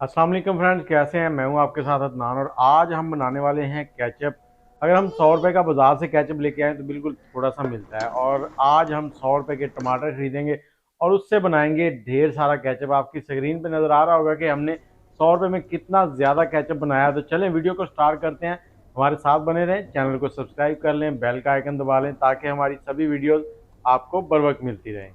अस्सलाम वालेकुम फ्रेंड्स, कैसे हैं। मैं हूं आपके साथ अदनान और आज हम बनाने वाले हैं केचप। अगर हम 100 रुपये का बाज़ार से केचप लेके आए तो बिल्कुल थोड़ा सा मिलता है, और आज हम 100 रुपये के टमाटर खरीदेंगे और उससे बनाएंगे ढेर सारा केचप। आपकी स्क्रीन पे नज़र आ रहा होगा कि हमने 100 रुपये में कितना ज़्यादा केचप बनाया। तो चलें वीडियो को स्टार्ट करते हैं। हमारे साथ बने रहें, चैनल को सब्सक्राइब कर लें, बेल का आइकन दबा लें ताकि हमारी सभी वीडियोज़ आपको बर वक्त मिलती रहें।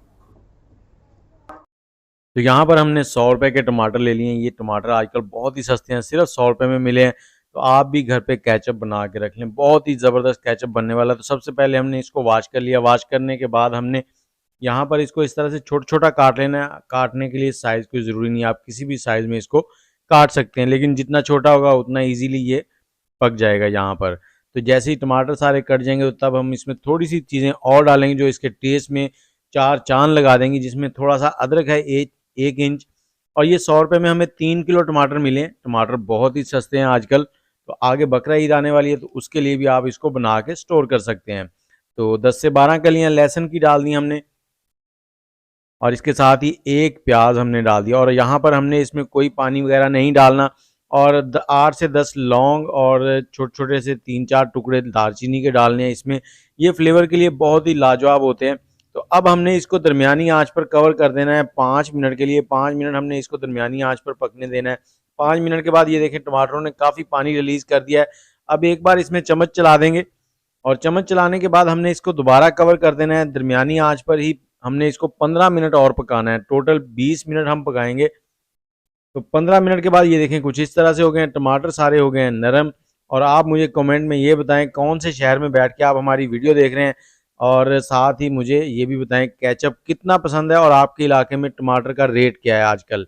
तो यहाँ पर हमने 100 रुपये के टमाटर ले लिए हैं। ये टमाटर आजकल बहुत ही सस्ते हैं, सिर्फ 100 रुपये में मिले हैं। तो आप भी घर पे केचप बना के रख लें, बहुत ही ज़बरदस्त केचप बनने वाला है। तो सबसे पहले हमने इसको वॉश कर लिया। वॉश करने के बाद हमने यहाँ पर इसको इस तरह से छोटा छोटा काट लेना है। काटने के लिए साइज़ कोई ज़रूरी नहीं है, आप किसी भी साइज़ में इसको काट सकते हैं, लेकिन जितना छोटा होगा उतना ईजीली ये पक जाएगा यहाँ पर। तो जैसे ही टमाटर सारे कट जाएंगे तो तब हम इसमें थोड़ी सी चीज़ें और डालेंगे जो इसके टेस्ट में चार चांद लगा देंगी, जिसमें थोड़ा सा अदरक है, 1 इंच। और ये 100 रुपये में हमें 3 किलो टमाटर मिले हैं। टमाटर बहुत ही सस्ते हैं आजकल। तो आगे बकरा ईद आने वाली है, तो उसके लिए भी आप इसको बना के स्टोर कर सकते हैं। तो 10 से 12 कलियां लहसुन की डाल दी हमने, और इसके साथ ही एक प्याज हमने डाल दिया। और यहाँ पर हमने इसमें कोई पानी वगैरह नहीं डालना। और 8 से 10 लौंग और छोटे छोटे से 3-4 टुकड़े दालचीनी के डालने हैं इसमें। ये फ्लेवर के लिए बहुत ही लाजवाब होते हैं। तो अब हमने इसको दरमियानी आंच पर कवर कर देना है 5 मिनट के लिए। 5 मिनट हमने इसको दरमियानी आंच पर पकने देना है। 5 मिनट के बाद ये देखें टमाटरों ने काफ़ी पानी रिलीज़ कर दिया है। अब एक बार इसमें चम्मच चला देंगे, और चम्मच चलाने के बाद हमने इसको दोबारा कवर कर देना है। दरमियानी आंच पर ही हमने इसको 15 मिनट और पकाना है। टोटल 20 मिनट हम पकाएंगे। तो 15 मिनट के बाद ये देखें कुछ इस तरह से हो गए हैं, टमाटर सारे हो गए हैं नरम। और आप मुझे कमेंट में ये बताएं कौन से शहर में बैठ के आप हमारी वीडियो देख रहे हैं, और साथ ही मुझे ये भी बताएं केचप कितना पसंद है और आपके इलाके में टमाटर का रेट क्या है आजकल।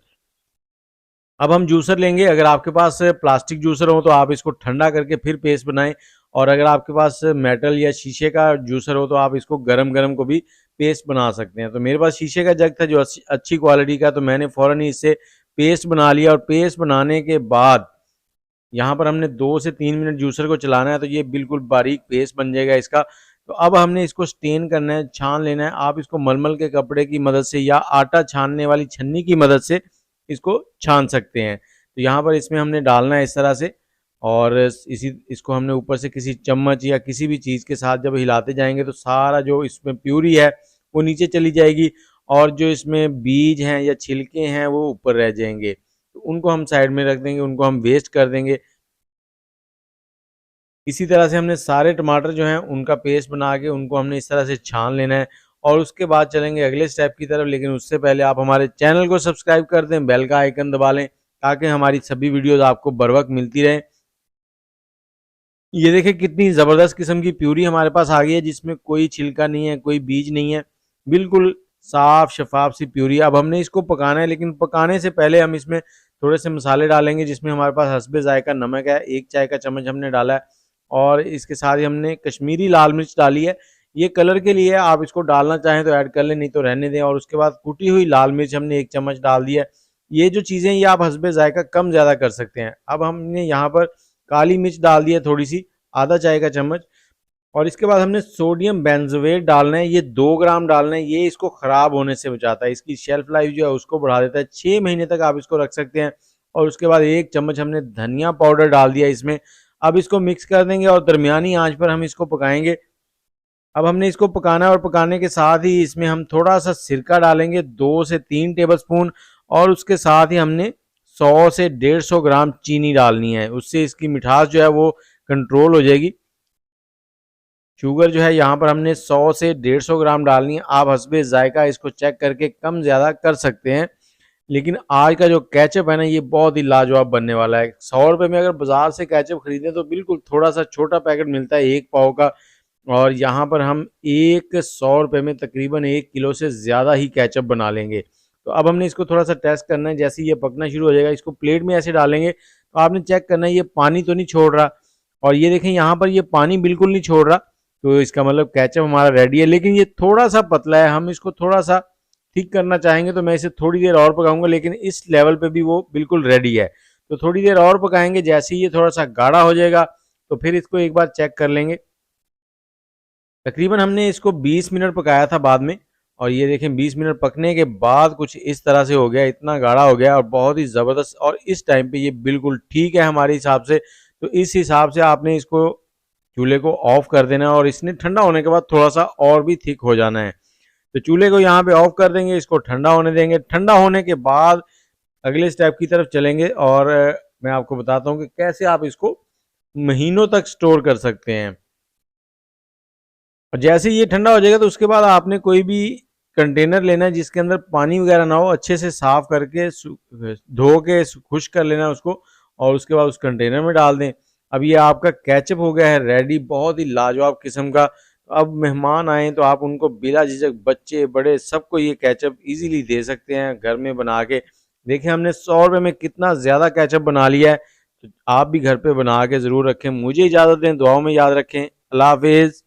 अब हम जूसर लेंगे। अगर आपके पास प्लास्टिक जूसर हो तो आप इसको ठंडा करके फिर पेस्ट बनाएं, और अगर आपके पास मेटल या शीशे का जूसर हो तो आप इसको गरम गरम को भी पेस्ट बना सकते हैं। तो मेरे पास शीशे का जग था जो अच्छी क्वालिटी का, तो मैंने फ़ौरन ही इससे पेस्ट बना लिया। और पेस्ट बनाने के बाद यहाँ पर हमने 2 से 3 मिनट जूसर को चलाना है, तो ये बिल्कुल बारीक पेस्ट बन जाएगा इसका। तो अब हमने इसको स्टेन करना है, छान लेना है। आप इसको मलमल के कपड़े की मदद से या आटा छानने वाली छन्नी की मदद से इसको छान सकते हैं। तो यहाँ पर इसमें हमने डालना है इस तरह से, और इसको हमने ऊपर से किसी चम्मच या किसी भी चीज़ के साथ जब हिलाते जाएंगे तो सारा जो इसमें प्यूरी है वो नीचे चली जाएगी, और जो इसमें बीज हैं या छिलके हैं वो ऊपर रह जाएंगे। तो उनको हम साइड में रख देंगे, उनको हम वेस्ट कर देंगे। इसी तरह से हमने सारे टमाटर जो हैं उनका पेस्ट बना के उनको हमने इस तरह से छान लेना है, और उसके बाद चलेंगे अगले स्टेप की तरफ। लेकिन उससे पहले आप हमारे चैनल को सब्सक्राइब कर दें, बेल का आइकन दबा लें ताकि हमारी सभी वीडियोस आपको बर वक्त मिलती रहें। ये देखिए कितनी ज़बरदस्त किस्म की प्यूरी हमारे पास आ गई है, जिसमें कोई छिलका नहीं है, कोई बीज नहीं है, बिल्कुल साफ शफाफ सी प्यूरी। अब हमने इसको पकाना है, लेकिन पकाने से पहले हम इसमें थोड़े से मसाले डालेंगे, जिसमें हमारे पास हस्बे जायका नमक है, 1 चाय का चम्मच हमने डाला है। और इसके साथ ही हमने कश्मीरी लाल मिर्च डाली है। ये कलर के लिए, आप इसको डालना चाहें तो ऐड कर लें, नहीं तो रहने दें। और उसके बाद कुटी हुई लाल मिर्च हमने 1 चम्मच डाल दी है। ये जो चीज़ें ये आप हस्बे जायका कम ज़्यादा कर सकते हैं। अब हमने यहाँ पर काली मिर्च डाल दी है थोड़ी सी, आधा चाय का चम्मच। और इसके बाद हमने सोडियम बेंजोएट डालना है, ये 2 ग्राम डालना है। ये इसको ख़राब होने से बचाता है, इसकी शेल्फ लाइफ जो है उसको बढ़ा देता है। 6 महीने तक आप इसको रख सकते हैं। और उसके बाद 1 चम्मच हमने धनिया पाउडर डाल दिया इसमें। अब इसको मिक्स कर देंगे और दरमियानी आंच पर हम इसको पकाएंगे। अब हमने इसको पकाना है, और पकाने के साथ ही इसमें हम थोड़ा सा सिरका डालेंगे, 2 से 3 टेबलस्पून। और उसके साथ ही हमने 100 से 150 ग्राम चीनी डालनी है, उससे इसकी मिठास जो है वो कंट्रोल हो जाएगी। शुगर जो है यहाँ पर हमने 100 से 150 ग्राम डालनी है। आप हस्बे जायका इसको चेक करके कम ज़्यादा कर सकते हैं। लेकिन आज का जो केचप है ना, ये बहुत ही लाजवाब बनने वाला है। 100 रुपये में अगर बाजार से केचप खरीदें तो बिल्कुल थोड़ा सा छोटा पैकेट मिलता है 1 पाव का, और यहाँ पर हम 100 रुपये में तकरीबन 1 किलो से ज़्यादा ही केचप बना लेंगे। तो अब हमने इसको थोड़ा सा टेस्ट करना है। जैसे ही ये पकना शुरू हो जाएगा, इसको प्लेट में ऐसे डालेंगे तो आपने चेक करना है ये पानी तो नहीं छोड़ रहा। और ये देखें यहाँ पर ये पानी बिल्कुल नहीं छोड़ रहा, तो इसका मतलब केचप हमारा रेडी है। लेकिन ये थोड़ा सा पतला है, हम इसको थोड़ा सा ठीक करना चाहेंगे तो मैं इसे थोड़ी देर और पकाऊंगा, लेकिन इस लेवल पे भी वो बिल्कुल रेडी है। तो थोड़ी देर और पकाएंगे, जैसे ही ये थोड़ा सा गाढ़ा हो जाएगा तो फिर इसको एक बार चेक कर लेंगे। तकरीबन हमने इसको 20 मिनट पकाया था बाद में, और ये देखें 20 मिनट पकने के बाद कुछ इस तरह से हो गया, इतना गाढ़ा हो गया और बहुत ही ज़बरदस्त। और इस टाइम पे ये बिल्कुल ठीक है हमारे हिसाब से। तो इस हिसाब से आपने इसको चूल्हे को ऑफ कर देना है और इसने ठंडा होने के बाद थोड़ा सा और भी थिक हो जाना है। तो चूल्हे को यहाँ पे ऑफ कर देंगे, इसको ठंडा होने देंगे। ठंडा होने के बाद अगले स्टेप की तरफ चलेंगे और मैं आपको बताता हूँ कि कैसे आप इसको महीनों तक स्टोर कर सकते हैं। और जैसे ये ठंडा हो जाएगा तो उसके बाद आपने कोई भी कंटेनर लेना है जिसके अंदर पानी वगैरह ना हो, अच्छे से साफ करके धो के खुश्क कर लेना है उसको और उसके बाद उस कंटेनर में डाल दें। अब ये आपका केचप हो गया है रेडी, बहुत ही लाजवाब किस्म का। अब मेहमान आए तो आप उनको बिला झिझक, बच्चे बड़े सबको ये केचप इजीली दे सकते हैं घर में बना के। देखिए हमने 100 रुपये में कितना ज़्यादा केचप बना लिया है। तो आप भी घर पे बना के ज़रूर रखें। मुझे इजाज़त दें, दुआओं में याद रखें। अल्लाह हाफिज़।